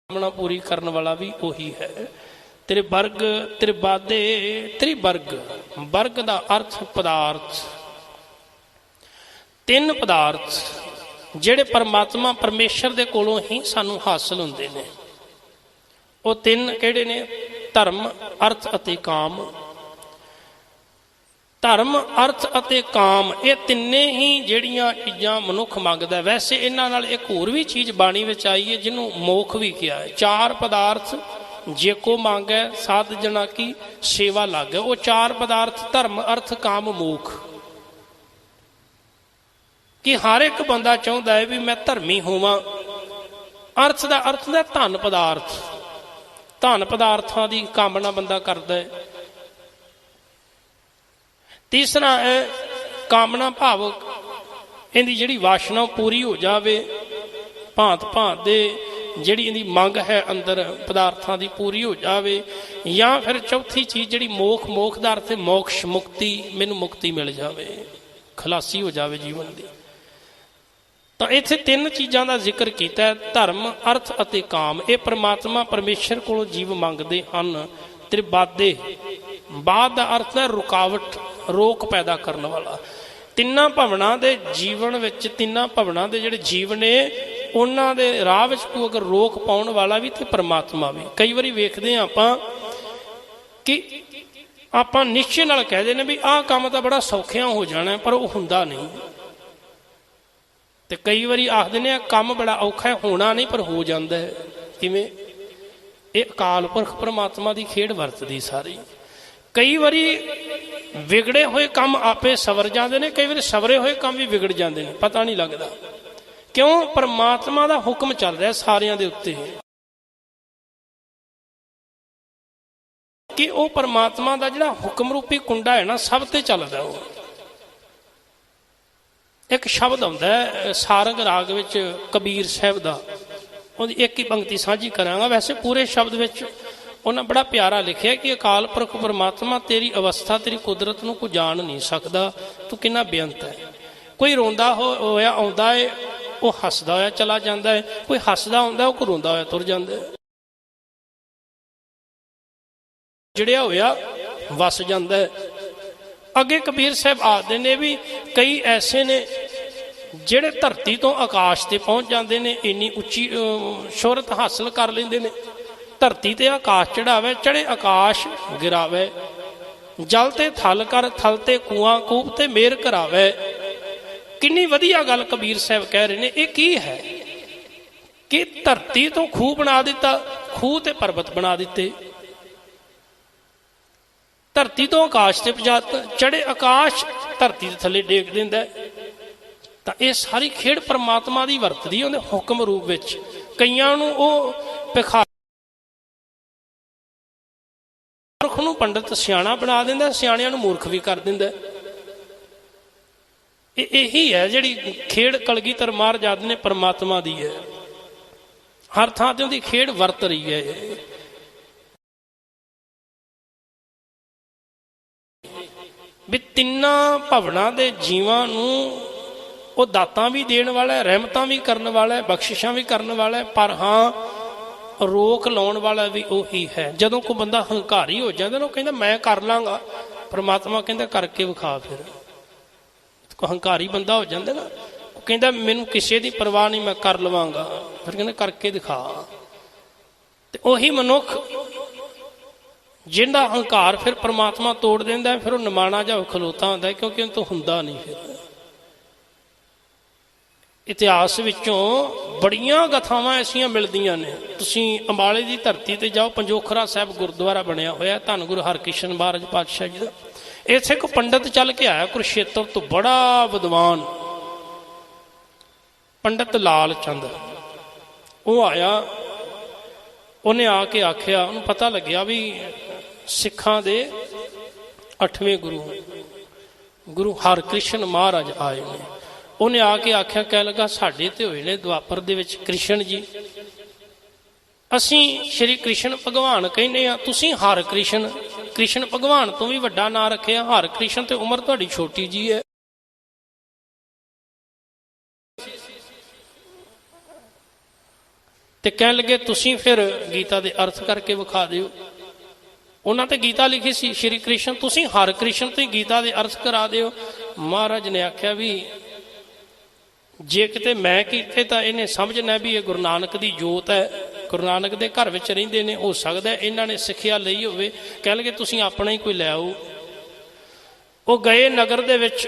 कामना पूरी करने वाला भी वही है। त्रिवर्ग त्रिबादे त्रिवर्ग, वर्ग का अर्थ पदार्थ, तीन पदार्थ जिहड़े परमात्मा परमेश्वर दे कोलों ही सानू हासिल हुंदे ने। ਉਹ ਤਿੰਨ ਕਿਹੜੇ ਨੇ? ਧਰਮ, ਅਰਥ ਅਤੇ ਕਾਮ। ਧਰਮ, ਅਰਥ ਅਤੇ ਕਾਮ, ਇਹ ਤਿੰਨੇ ਹੀ ਜਿਹੜੀਆਂ ਚੀਜ਼ਾਂ ਮਨੁੱਖ ਮੰਗਦਾ। ਵੈਸੇ ਇਹਨਾਂ ਨਾਲ ਇੱਕ ਹੋਰ ਵੀ ਚੀਜ਼ ਬਾਣੀ ਵਿੱਚ ਆਈ ਹੈ ਜਿਹਨੂੰ ਮੋਖ ਵੀ ਕਿਹਾ ਹੈ। ਚਾਰ ਪਦਾਰਥ ਜੇ ਕੋ ਮੰਗੈ ਸਾਧ ਜਨਾ ਕੀ ਸੇਵਾ ਲਾਗੈ। ਉਹ ਚਾਰ ਪਦਾਰਥ ਧਰਮ, ਅਰਥ, ਕਾਮ, ਮੋਖ, ਕਿ ਹਰ ਇੱਕ ਬੰਦਾ ਚਾਹੁੰਦਾ ਹੈ ਵੀ ਮੈਂ ਧਰਮੀ ਹੋਵਾਂ। ਅਰਥ ਦਾ ਅਰਥ ਹੁੰਦਾ ਧਨ ਪਦਾਰਥ, ਧਨ ਪਦਾਰਥਾਂ ਦੀ ਕਾਮਨਾ ਬੰਦਾ ਕਰਦਾ ਹੈ। ਤੀਸਰਾ ਹੈ ਕਾਮਨਾ ਭਾਵ ਇਹਦੀ ਜਿਹੜੀ ਵਾਸ਼ਨਾ ਪੂਰੀ ਹੋ ਜਾਵੇ, ਭਾਂਤ ਭਾਂਤ ਦੇ ਜਿਹੜੀ ਇਹਦੀ ਮੰਗ ਹੈ ਅੰਦਰ ਪਦਾਰਥਾਂ ਦੀ ਪੂਰੀ ਹੋ ਜਾਵੇ। ਜਾਂ ਫਿਰ ਚੌਥੀ ਚੀਜ਼ ਜਿਹੜੀ ਮੋਖ, ਮੋਖ ਦਾ ਅਰਥ ਹੈ ਮੋਕਸ਼, ਮੁਕਤੀ, ਮੈਨੂੰ ਮੁਕਤੀ ਮਿਲ ਜਾਵੇ, ਖਲਾਸੀ ਹੋ ਜਾਵੇ ਜੀਵਨ ਦੀ। ਤਾਂ ਇੱਥੇ ਤਿੰਨ ਚੀਜ਼ਾਂ ਦਾ ਜ਼ਿਕਰ ਕੀਤਾ ਹੈ, ਧਰਮ, ਅਰਥ ਅਤੇ ਕਾਮ। ਇਹ ਪਰਮਾਤਮਾ ਪਰਮੇਸ਼ਰ ਕੋਲੋਂ ਜੀਵ ਮੰਗਦੇ ਹਨ। ਤ੍ਰਿਬਾਦੇ, ਬਾਦ ਦਾ ਅਰਥ ਹੈ ਰੁਕਾਵਟ, ਰੋਕ ਪੈਦਾ ਕਰਨ ਵਾਲਾ। ਤਿੰਨਾਂ ਭਵਨਾਂ ਦੇ ਜੀਵਨ ਵਿੱਚ, ਤਿੰਨਾਂ ਭਵਨਾਂ ਦੇ ਜਿਹੜੇ ਜੀਵ ਨੇ ਉਹਨਾਂ ਦੇ ਰਾਹ ਵਿੱਚ ਕੋਈ ਅਗਰ ਰੋਕ ਪਾਉਣ ਵਾਲਾ ਵੀ ਤੇ ਪਰਮਾਤਮਾ ਵੀ। ਕਈ ਵਾਰੀ ਵੇਖਦੇ ਹਾਂ ਆਪਾਂ ਕਿ ਆਪਾਂ ਨਿਸ਼ਚੇ ਨਾਲ ਕਹਿੰਦੇ ਨੇ ਵੀ ਆਹ ਕੰਮ ਤਾਂ ਬੜਾ ਸੌਖਿਆਂ ਹੋ ਜਾਣਾ, ਪਰ ਉਹ ਹੁੰਦਾ ਨਹੀਂ। ਤੇ ਕਈ ਵਾਰੀ ਆਖਦੇ ਨੇ ਕੰਮ ਬੜਾ ਔਖਾ ਹੋਣਾ ਨਹੀਂ, ਪਰ ਹੋ ਜਾਂਦਾ ਹੈ। ਕਿਵੇਂ? ਇਹ ਅਕਾਲ ਪੁਰਖ ਪਰਮਾਤਮਾ ਦੀ ਖੇਡ ਵਰਤਦੀ ਸਾਰੀ। ਕਈ ਵਾਰੀ ਵਿਗੜੇ ਹੋਏ ਕੰਮ ਆਪੇ ਸਵਰ ਜਾਂਦੇ ਨੇ, ਕਈ ਵਾਰੀ ਸਵਰੇ ਹੋਏ ਕੰਮ ਵੀ ਵਿਗੜ ਜਾਂਦੇ ਨੇ, ਪਤਾ ਨਹੀਂ ਲੱਗਦਾ। ਕਿਉਂ? ਪਰਮਾਤਮਾ ਦਾ ਹੁਕਮ ਚੱਲ ਰਿਹਾ ਸਾਰਿਆਂ ਦੇ ਉੱਤੇ, ਕਿ ਉਹ ਪਰਮਾਤਮਾ ਦਾ ਜਿਹੜਾ ਹੁਕਮ ਰੂਪੀ ਕੁੰਡਾ ਹੈ ਨਾ, ਸਭ ਤੇ ਚੱਲਦਾ। ਉਹ ਇੱਕ ਸ਼ਬਦ ਆਉਂਦਾ ਹੈ ਸਾਰੰਗ ਰਾਗ ਵਿੱਚ ਕਬੀਰ ਸਾਹਿਬ ਦਾ, ਉਹਦੀ ਇੱਕ ਹੀ ਪੰਕਤੀ ਸਾਂਝੀ ਕਰਾਂਗਾ। ਵੈਸੇ ਪੂਰੇ ਸ਼ਬਦ ਵਿੱਚ ਉਹਨਾਂ ਬੜਾ ਪਿਆਰਾ ਲਿਖਿਆ ਕਿ ਅਕਾਲ ਪੁਰਖ ਪਰਮਾਤਮਾ ਤੇਰੀ ਅਵਸਥਾ, ਤੇਰੀ ਕੁਦਰਤ ਨੂੰ ਕੋਈ ਜਾਣ ਨਹੀਂ ਸਕਦਾ, ਤੂੰ ਕਿੰਨਾ ਬੇਅੰਤ ਹੈ। ਕੋਈ ਰੋਂਦਾ ਹੋਇਆ ਆਉਂਦਾ ਹੈ, ਉਹ ਹੱਸਦਾ ਹੋਇਆ ਚਲਾ ਜਾਂਦਾ ਹੈ। ਕੋਈ ਹੱਸਦਾ ਆਉਂਦਾ, ਉਹ ਰੋਂਦਾ ਹੋਇਆ ਤੁਰ ਜਾਂਦਾ ਹੈ। ਜਿਹੜਿਆ ਹੋਇਆ ਵਸ ਜਾਂਦਾ ਹੈ। ਅੱਗੇ ਕਬੀਰ ਸਾਹਿਬ ਆਖਦੇ ਨੇ ਵੀ ਕਈ ਐਸੇ ਨੇ ਜਿਹੜੇ ਧਰਤੀ ਤੋਂ ਆਕਾਸ਼ ਤੇ ਪਹੁੰਚ ਜਾਂਦੇ ਨੇ, ਇੰਨੀ ਉੱਚੀ ਸ਼ੋਹਰਤ ਹਾਸਲ ਕਰ ਲੈਂਦੇ ਨੇ। ਧਰਤੀ ਤੇ ਆਕਾਸ਼ ਚੜਾਵੇ, ਚੜੇ ਆਕਾਸ਼ ਗਿਰਾਵੇ, ਜਲ ਤੇ ਥਲ ਕਰ, ਥਲ ਤੇ ਕੂਆਂ, ਕੂਪ ਤੇ ਮੇਰ ਕਰਾਵੇ। ਕਿੰਨੀ ਵਧੀਆ ਗੱਲ ਕਬੀਰ ਸਾਹਿਬ ਕਹਿ ਰਹੇ ਨੇ। ਇਹ ਕੀ ਹੈ ਕਿ ਧਰਤੀ ਤੋਂ ਖੂਹ ਬਣਾ ਦਿੱਤਾ, ਖੂਹ ਤੇ ਪਰਬਤ ਬਣਾ ਦਿੱਤੇ, ਧਰਤੀ ਤੋਂ ਆਕਾਸ਼ ਤੇ ਪਹੁੰਚਾ, ਚੜੇ ਆਕਾਸ਼ ਧਰਤੀ ਦੇ ਥੱਲੇ ਡੇਗ ਦਿੰਦਾ। ਤਾਂ ਇਹ ਸਾਰੀ ਖੇਡ ਪਰਮਾਤਮਾ ਦੀ ਵਰਤਦੀ ਉਹਦੇ ਹੁਕਮ ਰੂਪ ਵਿੱਚ। ਕਈਆਂ ਨੂੰ ਉਹ ਭਿਖਾਰੀ ਮੂਰਖ ਨੂੰ ਪੰਡਤ ਸਿਆਣਾ ਬਣਾ ਦਿੰਦਾ, ਸਿਆਣਿਆਂ ਨੂੰ ਮੂਰਖ ਵੀ ਕਰ ਦਿੰਦਾ। ਇਹੀ ਹੈ ਜਿਹੜੀ ਖੇਡ ਕਲਗੀਧਰ ਮਹਾਰਾਜ ਨੇ ਪਰਮਾਤਮਾ ਦੀ ਹੈ। ਹਰ ਥਾਂ ਤੇ ਉਹਦੀ ਖੇਡ ਵਰਤ ਰਹੀ ਹੈ। ਵੀ ਤਿੰਨਾਂ ਭਵਨਾਂ ਦੇ ਜੀਵਾਂ ਨੂੰ ਉਹ ਦਾਤਾਂ ਵੀ ਦੇਣ ਵਾਲਾ, ਰਹਿਮਤਾਂ ਵੀ ਕਰਨ ਵਾਲਾ, ਬਖਸ਼ਿਸ਼ਾਂ ਵੀ ਕਰਨ ਵਾਲਾ, ਪਰ ਹਾਂ ਰੋਕ ਲਾਉਣ ਵਾਲਾ ਵੀ ਉਹੀ ਹੈ। ਜਦੋਂ ਕੋਈ ਬੰਦਾ ਹੰਕਾਰੀ ਹੋ ਜਾਂਦਾ ਨਾ, ਉਹ ਕਹਿੰਦਾ ਮੈਂ ਕਰ ਲਾਂਗਾ, ਪਰਮਾਤਮਾ ਕਹਿੰਦਾ ਕਰਕੇ ਵਿਖਾ। ਫਿਰ ਕੋਈ ਹੰਕਾਰੀ ਬੰਦਾ ਹੋ ਜਾਂਦਾ ਨਾ, ਉਹ ਕਹਿੰਦਾ ਮੈਨੂੰ ਕਿਸੇ ਦੀ ਪਰਵਾਹ ਨਹੀਂ, ਮੈਂ ਕਰ ਲਵਾਂਗਾ। ਫਿਰ ਕਹਿੰਦਾ ਕਰਕੇ ਦਿਖਾ। ਤੇ ਉਹੀ ਮਨੁੱਖ ਜਿਹਦਾ ਹੰਕਾਰ ਫਿਰ ਪਰਮਾਤਮਾ ਤੋੜ ਦਿੰਦਾ, ਫਿਰ ਉਹ ਨਿਮਾਣਾ ਜਿਹਾ ਖਲੋਤਾ ਹੁੰਦਾ, ਕਿਉਂਕਿ ਉਹ ਤੋਂ ਹੁੰਦਾ ਨਹੀਂ। ਫਿਰ ਇਤਿਹਾਸ ਵਿੱਚੋਂ ਬੜੀਆਂ ਗਥਾਵਾਂ ਐਸੀਆਂ ਮਿਲਦੀਆਂ ਨੇ। ਤੁਸੀਂ ਅੰਬਾਲੇ ਦੀ ਧਰਤੀ ਤੇ ਜਾਓ, ਪੰਜੋਖਰਾ ਸਾਹਿਬ ਗੁਰਦੁਆਰਾ ਬਣਿਆ ਹੋਇਆ ਧੰਨ ਗੁਰੂ ਹਰਕ੍ਰਿਸ਼ਨ ਮਹਾਰਾਜ ਪਾਤਸ਼ਾਹ ਜੀ ਦਾ। ਇੱਥੇ ਇੱਕ ਪੰਡਤ ਚੱਲ ਕੇ ਆਇਆ ਕੁਰੂਕਸ਼ੇਤਰ ਤੋਂ, ਬੜਾ ਵਿਦਵਾਨ ਪੰਡਤ ਲਾਲ ਚੰਦ। ਉਹ ਆਇਆ, ਉਹਨੇ ਆ ਕੇ ਆਖਿਆ, ਉਹਨੂੰ ਪਤਾ ਲੱਗਿਆ ਵੀ ਸਿੱਖਾਂ ਦੇ 8ਵੇਂ ਗੁਰੂ ਹਰਕ੍ਰਿਸ਼ਨ ਮਹਾਰਾਜ ਆਏ ਨੇ। ਉਹਨੇ ਆ ਕੇ ਆਖਿਆ, ਕਹਿ ਲੱਗਾ ਸਾਡੇ ਤੇ ਹੋਏ ਨੇ ਦੁਆਪਰ ਦੇ ਵਿੱਚ ਕ੍ਰਿਸ਼ਨ ਜੀ, ਅਸੀਂ ਸ਼੍ਰੀ ਕ੍ਰਿਸ਼ਨ ਭਗਵਾਨ ਕਹਿੰਦੇ ਆ, ਤੁਸੀਂ ਹਰ ਕ੍ਰਿਸ਼ਨ, ਕ੍ਰਿਸ਼ਨ ਭਗਵਾਨ ਤੋਂ ਵੀ ਵੱਡਾ ਨਾਂ ਰੱਖਿਆ। ਹਰ ਕ੍ਰਿਸ਼ਨ ਤੇ ਉਮਰ ਤੁਹਾਡੀ ਛੋਟੀ ਜੀ ਹੈ। ਤੇ ਕਹਿਣ ਲੱਗੇ ਤੁਸੀਂ ਫਿਰ ਗੀਤਾ ਦੇ ਅਰਥ ਕਰਕੇ ਵਿਖਾ ਦਿਓ। ਉਹਨਾਂ ਤੇ ਗੀਤਾ ਲਿਖੀ ਸੀ ਸ਼੍ਰੀ ਕ੍ਰਿਸ਼ਨ, ਤੁਸੀਂ ਹਰ ਕ੍ਰਿਸ਼ਨ ਤੇ ਗੀਤਾ ਦੇ ਅਰਥ ਕਰਾ ਦਿਓ। ਮਹਾਰਾਜ ਨੇ ਆਖਿਆ ਵੀ ਜੇ ਕਿਤੇ ਮੈਂ ਕੀਤੇ ਤਾਂ ਇਹਨੇ ਸਮਝਣਾ ਵੀ ਇਹ ਗੁਰੂ ਨਾਨਕ ਦੀ ਜੋਤ ਹੈ, ਗੁਰੂ ਨਾਨਕ ਦੇ ਘਰ ਵਿੱਚ ਰਹਿੰਦੇ ਨੇ, ਹੋ ਸਕਦਾ ਇਹਨਾਂ ਨੇ ਸਿੱਖਿਆ ਲਈ ਹੋਵੇ, ਕਹਿ ਲਗੇ ਤੁਸੀਂ ਆਪਣਾ ਹੀ ਕੋਈ ਲੈ ਆਓ। ਉਹ ਗਏ ਨਗਰ ਦੇ ਵਿੱਚ,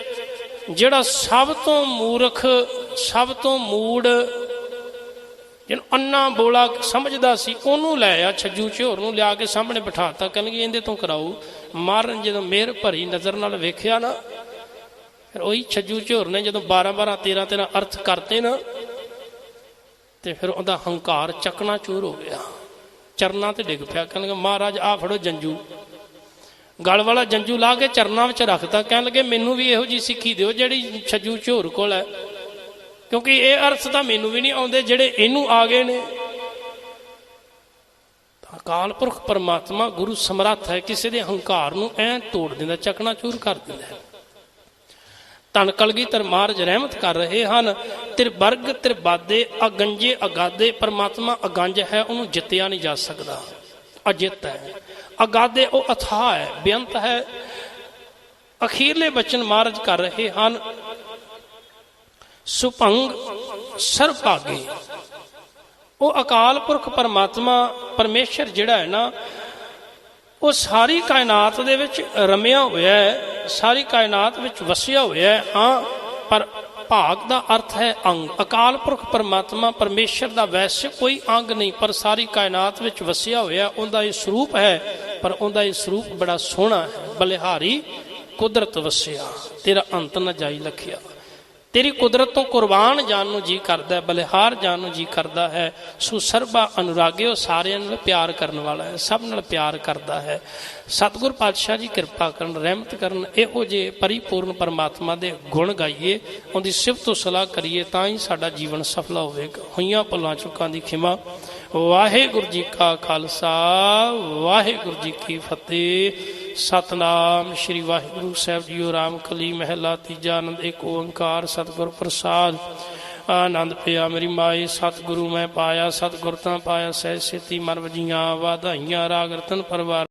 ਜਿਹੜਾ ਸਭ ਤੋਂ ਮੂਰਖ, ਸਭ ਤੋਂ ਮੂੜ, ਜਿਹਨੂੰ ਅੰਨਾ ਬੋਲਾ ਸਮਝਦਾ ਸੀ, ਉਹਨੂੰ ਲੈ ਆ, ਛੱਜੂ ਝਿਓਰ ਨੂੰ ਲਿਆ ਕੇ ਸਾਹਮਣੇ ਬਿਠਾਤਾ। ਕਹਿਣਗੇ ਇਹਦੇ ਤੋਂ ਕਰਾਓ। ਮਹਾਰਾਜ ਨੇ ਜਦੋਂ ਮਿਹਰ ਭਰੀ ਨਜ਼ਰ ਨਾਲ ਵੇਖਿਆ ਨਾ, ਫਿਰ ਉਹੀ ਛੱਜੂ ਝਿਓਰ ਨੇ ਜਦੋਂ 12-12 13-13 ਅਰਥ ਕਰਤੇ ਨਾ, ਤੇ ਫਿਰ ਉਹਦਾ ਹੰਕਾਰ ਚੱਕਣਾ ਚੂਰ ਹੋ ਗਿਆ, ਚਰਨਾਂ ਤੇ ਡਿੱਗ ਪਿਆ। ਕਹਿਣਗੇ ਮਹਾਰਾਜ ਆ ਫੜੋ ਜੰਜੂ, ਗਲ ਵਾਲਾ ਜੰਜੂ ਲਾ ਕੇ ਚਰਨਾਂ ਵਿੱਚ ਰੱਖਤਾ। ਕਹਿਣ ਲੱਗੇ ਮੈਨੂੰ ਵੀ ਇਹੋ ਜਿਹੀ ਸਿੱਖੀ ਦਿਓ ਜਿਹੜੀ ਛੱਜੂ ਝਿਓਰ ਕੋਲ ਹੈ, ਕਿਉਂਕਿ ਇਹ ਅਰਥ ਤਾਂ ਮੈਨੂੰ ਵੀ ਨਹੀਂ ਆਉਂਦੇ ਜਿਹੜੇ ਇਹਨੂੰ ਆ ਗਏ ਨੇ। ਅਕਾਲ ਪੁਰਖ ਪਰਮਾਤਮਾ ਗੁਰੂ ਸਮਰੱਥ ਹੈ, ਕਿਸੇ ਦੇ ਹੰਕਾਰ ਨੂੰ ਐਂ ਤੋੜ ਦਿੰਦਾ, ਚਕਨਾ ਚੂਰ ਕਰ ਦਿੰਦਾ। ਧੰਨ ਕਲਗੀਧਰ ਮਹਾਰਾਜ ਰਹਿਮਤ ਕਰ ਰਹੇ ਹਨ। ਤਿਰਬਰਗ ਤਿਰਬਾਦੇ ਅਗੰਜੇ ਅਗਾਦੇ, ਪਰਮਾਤਮਾ ਅਗੰਜ ਹੈ, ਉਹਨੂੰ ਜਿੱਤਿਆ ਨਹੀਂ ਜਾ ਸਕਦਾ, ਅਜਿੱਤ ਹੈ। ਅਗਾਦੇ ਉਹ ਅਥਾਹ ਹੈ, ਬੇਅੰਤ ਹੈ। ਅਖੀਰਲੇ ਬਚਨ ਮਹਾਰਾਜ ਕਰ ਰਹੇ ਹਨ, ਸੁਭੰਗ ਸਰਭਾਗੇ। ਉਹ ਅਕਾਲ ਪੁਰਖ ਪਰਮਾਤਮਾ ਪਰਮੇਸ਼ਰ ਜਿਹੜਾ ਹੈ ਨਾ, ਉਹ ਸਾਰੀ ਕਾਇਨਾਤ ਦੇ ਵਿੱਚ ਰਮਿਆ ਹੋਇਆ ਹੈ, ਸਾਰੀ ਕਾਇਨਾਤ ਵਿੱਚ ਵਸਿਆ ਹੋਇਆ ਹੈ। ਹਾਂ, ਪਰ ਭਾਗ ਦਾ ਅਰਥ ਹੈ ਅੰਗ। ਅਕਾਲ ਪੁਰਖ ਪਰਮਾਤਮਾ ਪਰਮੇਸ਼ਰ ਦਾ ਵੈਸੇ ਕੋਈ ਅੰਗ ਨਹੀਂ, ਪਰ ਸਾਰੀ ਕਾਇਨਾਤ ਵਿੱਚ ਵਸਿਆ ਹੋਇਆ। ਉਹਦਾ ਇਹ ਸਰੂਪ ਹੈ, ਪਰ ਉਹਦਾ ਇਹ ਸਰੂਪ ਬੜਾ ਸੋਹਣਾ ਹੈ। ਬਲਿਹਾਰੀ ਕੁਦਰਤ ਵਸਿਆ, ਤੇਰਾ ਅੰਤ ਨਾ ਜਾਈ ਲਖਿਆ। ਤੇਰੀ ਕੁਦਰਤ ਤੋਂ ਕੁਰਬਾਨ ਜਾਣ ਨੂੰ ਜੀ ਕਰਦਾ ਹੈ, ਬਲਿਹਾਰ ਜਾਣ ਨੂੰ ਜੀ ਕਰਦਾ ਹੈ। ਸੋ ਸਰਬਾ ਅਨੁਰਾਗੇ, ਉਹ ਸਾਰਿਆਂ ਨਾਲ ਪਿਆਰ ਕਰਨ ਵਾਲਾ ਹੈ, ਸਭ ਨਾਲ ਪਿਆਰ ਕਰਦਾ ਹੈ। ਸਤਿਗੁਰ ਪਾਤਸ਼ਾਹ ਜੀ ਕਿਰਪਾ ਕਰਨ, ਰਹਿਮਤ ਕਰਨ, ਇਹੋ ਜਿਹੇ ਪਰਿਪੂਰਨ ਪਰਮਾਤਮਾ ਦੇ ਗੁਣ ਗਾਈਏ, ਉਹਦੀ ਸਿਫਤ ਸਲਾਹ ਕਰੀਏ, ਤਾਂ ਹੀ ਸਾਡਾ ਜੀਵਨ ਸਫਲ ਹੋਵੇਗਾ। ਹੋਈਆਂ ਭੁੱਲਾਂ ਚੁੱਕਾਂ ਦੀ ਖਿਮਾ। ਵਾਹਿਗੁਰੂ ਜੀ ਕਾ ਖਾਲਸਾ, ਵਾਹਿਗੁਰੂ ਜੀ ਕੀ ਫਤਿਹ। ਸਤਨਾਮ ਸ਼੍ਰੀ ਵਾਹਿਗੁਰੂ ਸਾਹਿਬ ਜੀਓ। ਰਾਮ ਕਲੀ ਮਹਿਲਾ ਤੀਜਾ। ਆਨੰਦ ਏਕ ਓੰਕਾਰ ਸਤਿਗੁਰ ਪ੍ਰਸਾਦ। ਆਨੰਦ ਪਿਆ ਮੇਰੀ ਮਾਏ, ਸਤਿਗੁਰੂ ਮੈਂ ਪਾਇਆ, ਸਤਿਗੁਰ ਤਾਂ ਪਾਇਆ। ਸਹਿ ਸੇਤੀ ਮਨ ਵਜੀਆਂ, ਵਾਧਾਈਆਂ ਰਾਗ ਰਤਨ ਪਰਵਾਰ।